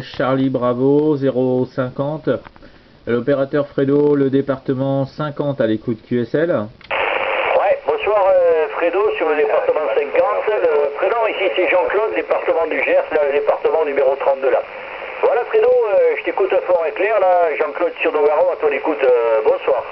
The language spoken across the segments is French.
Charlie Bravo 050, l'opérateur Fredo, le département 50 à l'écoute QSL. Ouais, bonsoir Fredo sur le département 50. Le prénom ici c'est Jean-Claude, département du Gers, là, le département numéro 32 là. Voilà Fredo, je t'écoute fort et clair là, Jean-Claude sur Nogaro, à ton écoute, bonsoir.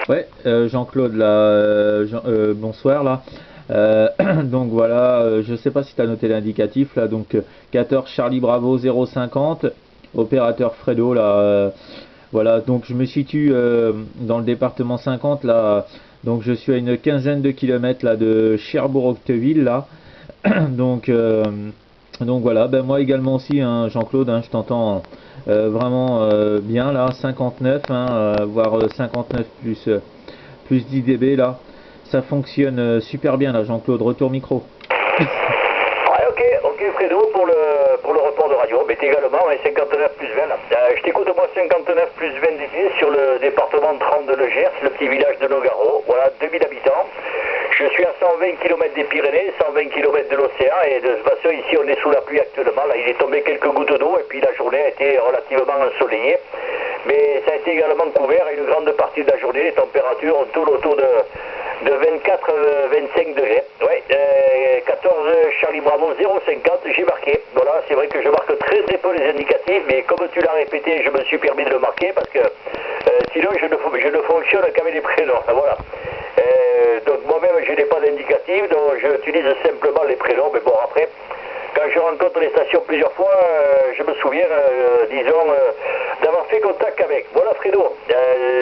Ouais, Jean-Claude là, bonsoir là. Donc voilà, je sais pas si tu as noté l'indicatif là, donc 14 Charlie Bravo 050, opérateur Fredo là, voilà, donc je me situe dans le département 50 là, donc je suis à une quinzaine de kilomètres là de Cherbourg-Octeville là, donc voilà, ben moi également aussi, hein, Jean-Claude, hein, je t'entends vraiment bien là, 59, hein, voire 59 plus 10 dB là. Ça fonctionne super bien là, Jean-Claude. Retour micro. Ouais, ok Fredo pour le report de radio. Mais également 59 plus 20 là. Je t'écoute moi 59 plus 20 dB sur le département 30 de Le Gers, le petit village de Nogaro. Voilà, 2000 habitants. Je suis à 120 km des Pyrénées, 120 km de l'océan et de toute façon ici on est sous la pluie actuellement. Là il est tombé quelques gouttes d'eau et puis la journée a été relativement ensoleillée. Mais ça a été également couvert et une grande partie de la journée, les températures ont tournent autour de 24-25 degrés. Ouais, 14 Charlie Bravo 050, j'ai marqué. Voilà, c'est vrai que je marque très peu les indicatifs, mais comme tu l'as répété, je me suis permis de le marquer parce que sinon je ne fonctionne qu'avec les prénoms. Voilà. Donc moi-même je n'ai pas d'indicatif, donc j'utilise simplement les prénoms, mais bon après, quand je rencontre les stations plusieurs fois, je me souviens, disons, d'avoir fait contact avec. Voilà Fredo,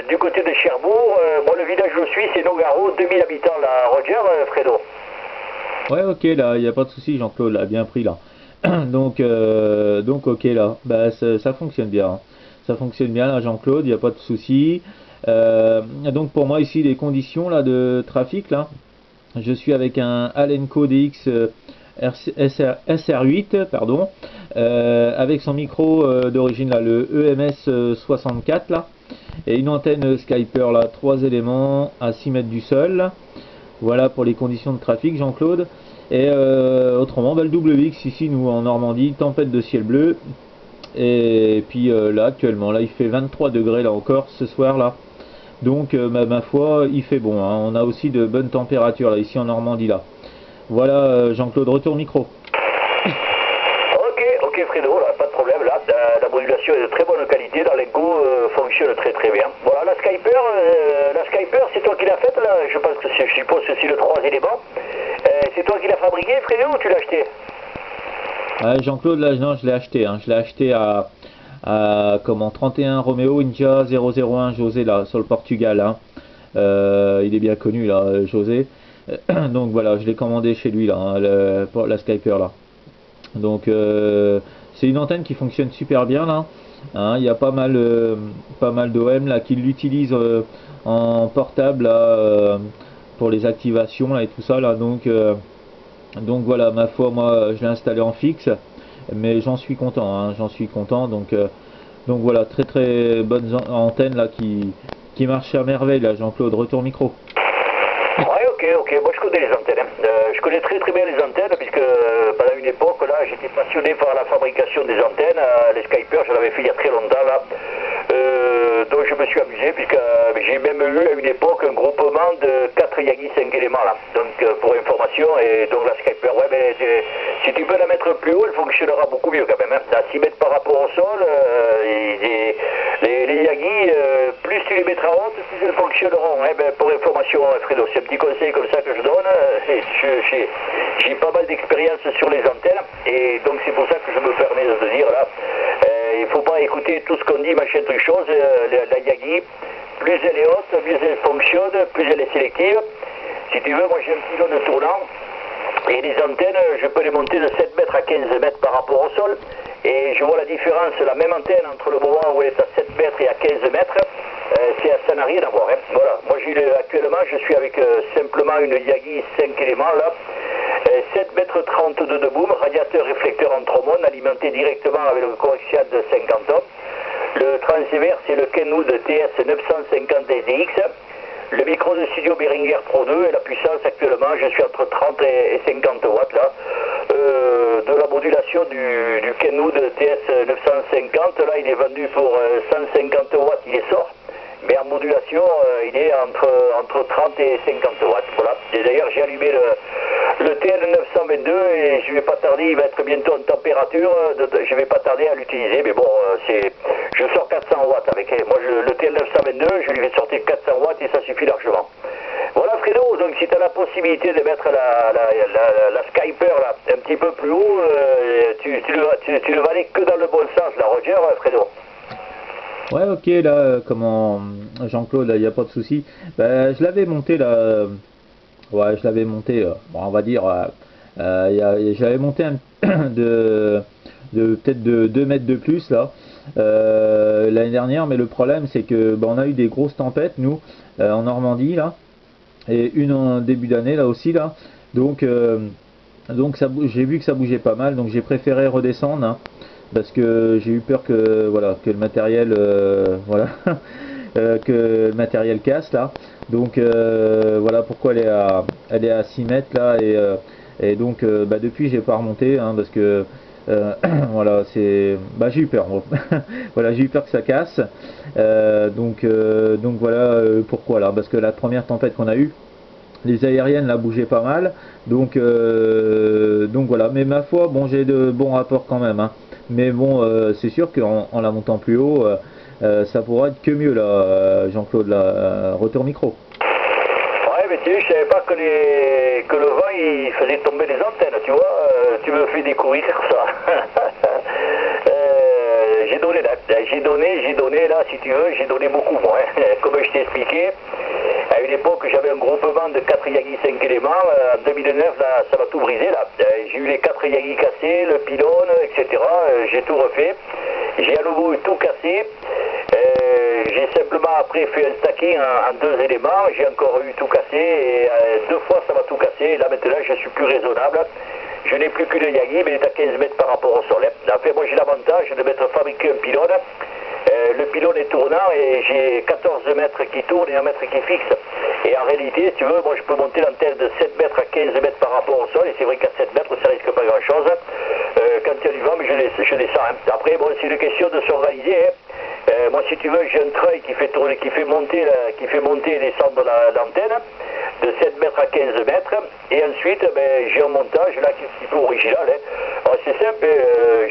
du côté de Cherbourg, moi le village où je suis c'est Nogaro, 2000 habitants là, Roger, Fredo. Ouais, ok là, il n'y a pas de souci, Jean-Claude, là, bien pris là. donc ok là, bah, ça fonctionne bien, hein. Ça fonctionne bien là, Jean-Claude, il n'y a pas de souci. Donc pour moi ici les conditions là de trafic là, je suis avec un Alenco DX SR8 pardon, avec son micro d'origine là, le EMS 64 là, et une antenne Skyper là, 3 éléments à 6 mètres du sol là. Voilà pour les conditions de trafic, Jean-Claude. Et autrement, bah, le WX ici, nous en Normandie, tempête de ciel bleu. Et puis là, actuellement, là, il fait 23 degrés là encore ce soir là. Donc, ma foi, il fait bon, hein. On a aussi de bonnes températures là, ici en Normandie là. Voilà, Jean-Claude, retour micro. Ok Fredo, là, pas de problème là, la modulation est de très bonne qualité, dans l'Enco fonctionne très bien. Voilà, la Skyper c'est toi qui l'as faite là, je pense que je suppose que c'est le 3 éléments. C'est toi qui l'as fabriqué Fredo ou tu l'as acheté? Jean-Claude, là, non, je l'ai acheté, hein. Je l'ai acheté à comment 31 Romeo India 001 José là, sur le Portugal, hein. Il est bien connu là, José. Donc voilà, je l'ai commandé chez lui là, hein, pour la Skyper là. Donc c'est une antenne qui fonctionne super bien là, hein. Il y a pas mal d'OM là qui l'utilisent en portable là, pour les activations là et tout ça là. Donc voilà, ma foi, moi je l'ai installé en fixe, mais j'en suis content, hein, j'en suis content. Donc voilà, très bonne antenne là qui marche à merveille là, Jean-Claude. Retour micro. Ouais, ok, moi je connais les antennes, hein. Je connais très bien les antennes puisque pendant une époque là j'étais passionné par la fabrication des antennes, les Skyper j'en avais fait il y a très longtemps là, donc je me suis amusé puisque j'ai même eu à une époque un groupement de 4 Yagi 5 éléments là, donc pour information, et donc la Skyper, ouais, mais si tu peux la mettre plus haut elle fonctionnera beaucoup mieux quand même, hein. À 6 mètres par rapport au sol, les Yagi, plus tu les mettras hautes, plus elles fonctionneront, hein. Ben, pour information Fredo, c'est un petit conseil comme ça que je donne, j'ai pas mal d'expérience sur les antennes, et donc c'est pour ça que je me permets de te dire là, il faut pas écouter tout ce qu'on dit, machin truc chose, la Yagi, plus elle est haute, mieux elle fonctionne, plus elle est sélective. Si tu veux, moi j'ai un pylône tournant, et les antennes, je peux les monter de 7 mètres à 15 mètres par rapport au sol, et je vois la différence, la même antenne entre le moment où elle est à 7 mètres et à 15 mètres, ça n'a rien à voir, hein. Voilà, moi actuellement je suis avec simplement une Yagi 5 éléments là, 7 mètres 32 de boom, radiateur réflecteur en trombone alimenté directement avec le coaxial de 50 ohms. Le transceiver c'est le Kenwood TS 950 SDX. Le micro de studio Behringer Pro 2 et la puissance actuellement, je suis entre 30 et 50 watts là. De la modulation du Kenwood TS 950, là il est vendu pour 150 watts, il est sort. Mais en modulation, il est entre 30 et 50 watts. Voilà. Et d'ailleurs, j'ai allumé le TL922 et je vais pas tarder, il va être bientôt en température. Je vais pas tarder à l'utiliser, mais bon, je sors 400 watts avec. Moi, le TL922, je lui vais sortir 400 watts et ça suffit largement. Voilà, Fredo. Donc, si tu as la possibilité de mettre la Skyper là, un petit peu plus haut, tu ne vas aller que dans le bon sens, là, Roger, Fredo. Ouais, ok, là, comment Jean-Claude, il n'y a pas de souci. Ben, je l'avais monté là, ouais, je l'avais monté, bon, on va dire, je l'avais monté peut-être de 2 mètres de plus là, l'année dernière, mais le problème c'est que ben, on a eu des grosses tempêtes, nous, en Normandie là, et une en début d'année là aussi là, donc j'ai vu que ça bougeait pas mal, donc j'ai préféré redescendre, hein, parce que j'ai eu peur que voilà que le matériel voilà que le matériel casse là, donc voilà pourquoi elle est à 6 mètres là, et donc bah, depuis j'ai pas remonté, hein, parce que voilà, c'est bah, j'ai eu peur moi. Voilà, j'ai eu peur que ça casse, donc voilà pourquoi là, parce que la première tempête qu'on a eue, les aériennes là bougeaient pas mal, donc voilà, mais ma foi, bon, j'ai de bons rapports quand même, hein. Mais bon, c'est sûr qu'en la montant plus haut, ça pourra être que mieux là, Jean-Claude, là, retour micro. Ouais, mais tu sais, je savais pas que le vent il faisait tomber les antennes, tu vois, tu me fais découvrir ça. J'ai donné là, si tu veux, j'ai donné beaucoup moi, hein. Comme je t'ai expliqué, à une époque j'avais un groupement de 4 Yagi 5 éléments, en 2009 là, ça va tout briser là, j'ai eu les 4 Yagi cassés, le pylône, etc., j'ai tout refait, j'ai à nouveau tout cassé, j'ai simplement après fait un stacking en 2 éléments, j'ai encore eu tout cassé, et 2 fois ça m'a tout cassé, et là maintenant je suis plus raisonnable. Je n'ai plus qu'une Yagi, mais elle est à 15 mètres par rapport au sol. En fait, moi j'ai l'avantage de m'être fabriqué un pylône. Le pylône est tournant et j'ai 14 mètres qui tournent et 1 mètre qui fixe. Et en réalité, si tu veux, moi je peux monter l'antenne de 7 mètres à 15 mètres par rapport au sol. Et c'est vrai qu'à 7 mètres, ça risque pas grand chose. Quand il y a du vent, mais je descends. Hein. Après, bon, c'est une question de s'organiser. Hein. Moi, si tu veux, j'ai un treuil qui fait tourner, qui fait monter et descendre l'antenne de 7 mètres à 15 mètres, et ensuite ben, j'ai un montage là qui est un petit peu original. Hein. C'est simple,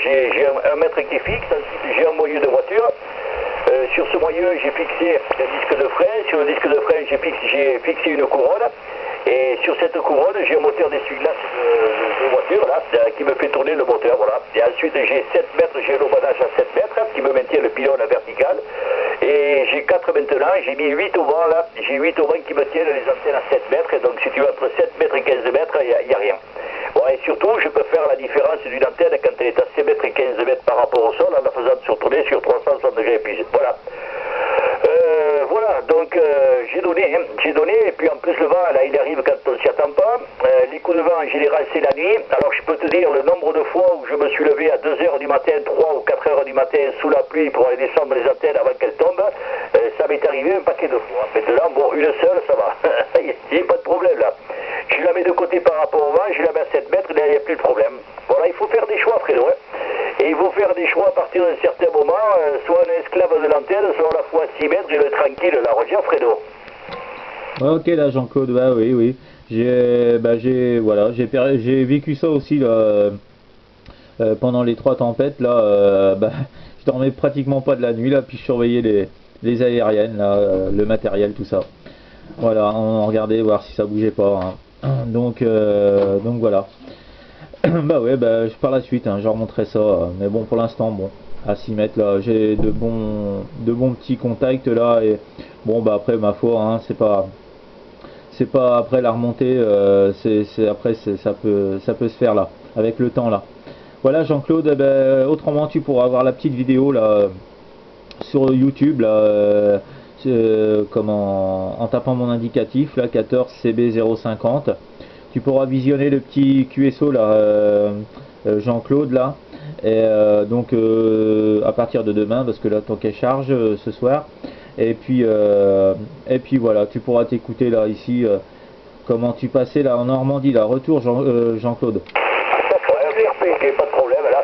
j'ai un mètre qui est fixe, ensuite j'ai un moyeu de voiture. Sur ce moyeu, j'ai fixé un disque de frein. Sur le disque de frein, j'ai fixé une couronne. Et sur cette couronne, j'ai un moteur d'essuie-glace de voiture là, qui me fait tourner le moteur. Voilà. Et ensuite, j'ai 7 mètres, j'ai un lobanage à 7 mètres qui me maintient le pylône vertical. Et j'ai 4 maintenant, j'ai mis 8 au vent là. J'ai 8 au vent qui me tiennent les antennes à 7 mètres. Et donc, si tu veux, entre 7 mètres et 15 mètres, il n'y a rien. Bon, et surtout, je peux faire la différence d'une antenne quand elle est à 7 mètres et 15 mètres par rapport au sol en la faisant tourner sur 360 degrés. Puis, voilà. Voilà, donc j'ai donné, et puis en plus le vent, là, il arrive quand on ne s'y attend pas. Les coups de vent en général, c'est la nuit. Alors je peux te dire le nombre de fois où je me suis levé à 2 h du matin, 3 ou 4 h du matin sous la pluie pour aller descendre les antennes avant qu'elles tombent. Ça m'est arrivé un paquet de fois. Maintenant, bon, une seule, ça va. Il n'y a pas de problème là. Je la mets de côté par rapport au vent, je la mets à 7 mètres, là, il n'y a plus de problème. Voilà, il faut faire des choix, Fredo. Hein. Et il faut faire des choix à partir d'un certain moment, soit un esclave de l'antenne, soit à la fois à 6 mètres et le tranquille, la Roger, Fredo. Ouais, ok, là, Jean-Claude, bah oui. J'ai vécu ça aussi là, pendant les 3 tempêtes là. Bah, je dormais pratiquement pas de la nuit là, puis je surveillais les aériennes là, le matériel, tout ça. Voilà, on regardait voir si ça bougeait pas, hein. Donc voilà. Bah ouais, bah par la suite, hein, je remonterai ça, mais bon, pour l'instant, bon, à 6 mètres là, j'ai de bons petits contacts là, et bon, bah après, ma foi, hein, c'est pas après la remontée, après ça peut se faire là, avec le temps là. Voilà, Jean-Claude, autrement tu pourras avoir la petite vidéo là sur YouTube là, en tapant mon indicatif là, 14 CB 050. Tu pourras visionner le petit QSO là, Jean-Claude là, et donc à partir de demain, parce que là tant qu'elle charge ce soir. Et puis voilà, tu pourras t'écouter là ici comment tu passais là en Normandie, là. Retour Jean-Claude. D'accord, ok, pas de problème là,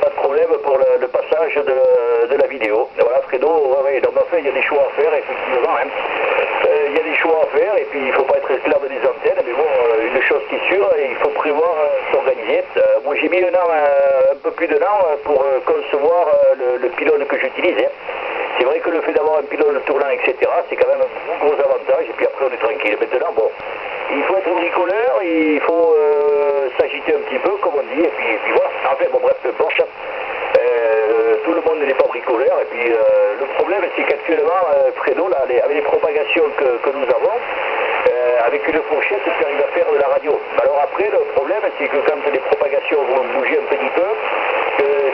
pas de problème pour le passage de la vidéo. Voilà Fredo, ouais, donc enfin il y a des choix à faire effectivement. Hein. Il y a des choix à faire et puis il ne faut pas être esclave des antennes, mais bon, une chose qui est sûre, il faut prévoir s'organiser. Moi j'ai mis un peu plus d'un an pour concevoir le pylône que j'utilise. Hein. C'est vrai que le fait d'avoir un pylône tournant, etc., c'est quand même un gros avantage, et puis après on est tranquille. Maintenant, bon, il faut être bricoleur, il faut s'agiter un petit peu, comme on dit, et puis voilà. Enfin, bon, bref, peu importe. Tout le monde n'est pas bricoleur, et puis le problème, c'est qu'actuellement, Fredo, là, avec les propagations que nous avons, avec une fourchette, tu arrives à faire de la radio. Alors après, le problème, c'est que quand les propagations vont bouger un petit peu,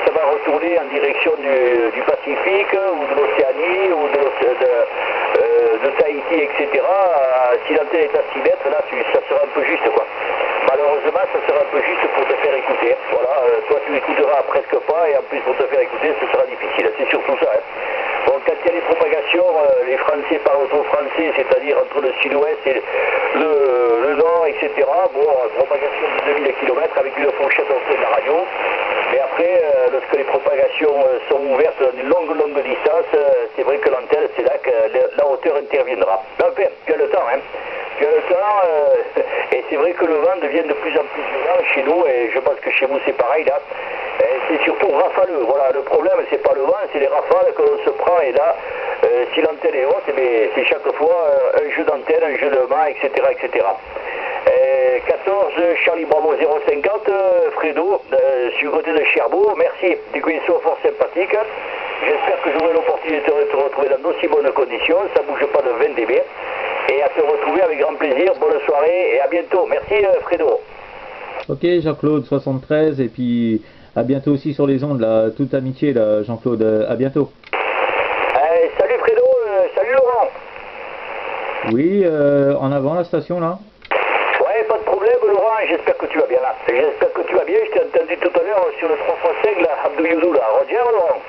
ça va retourner en direction du Pacifique, ou de l'Océanie, ou de Tahiti, etc. Si l'antenne est à 6 mètres, là, ça sera un peu juste, quoi. Malheureusement, ça sera un peu juste pour te faire écouter. Voilà, toi, tu écouteras presque pas, et en plus, pour te faire écouter, ce sera difficile. C'est surtout ça. Hein. Bon, quand il y a les propagations, les Français parlent au français, c'est-à-dire entre le sud-ouest et le nord, etc. Bon, propagation de 2000 km avec une fourchette au de la radio. Mais après, lorsque les propagations sont ouvertes dans une longue distance, c'est vrai que l'antenne, c'est là que la hauteur interviendra. Enfin, tu as le temps, hein. Tu as le temps, et c'est vrai que le vent devient de plus en plus violent chez nous, et je pense que chez vous c'est pareil là. C'est surtout rafaleux. Voilà, le problème, c'est pas le vent, c'est les rafales que l'on se prend, et là, si l'antenne est haute, c'est chaque fois un jeu d'antenne, un jeu de main, etc. etc. 14 Charlie Bravo 050, Fredo, sur le côté de Cherbourg, merci, du coup ils sont fort sympathiques. J'espère que j'aurai l'opportunité de te retrouver dans d'aussi bonnes conditions, ça bouge pas de 20 dB. Et à te retrouver avec grand plaisir, bonne soirée et à bientôt. Merci Fredo. Ok Jean-Claude 73, et puis à bientôt aussi sur les ondes, là, toute amitié là Jean-Claude, à bientôt. Salut Fredo, salut Laurent. Oui, en avant la station là. Ouais, pas de problème Laurent, j'espère que tu vas bien là. J'espère que tu vas bien, je t'ai entendu tout à l'heure sur le 3x5 là, Abdou Youdou là, Roger Laurent.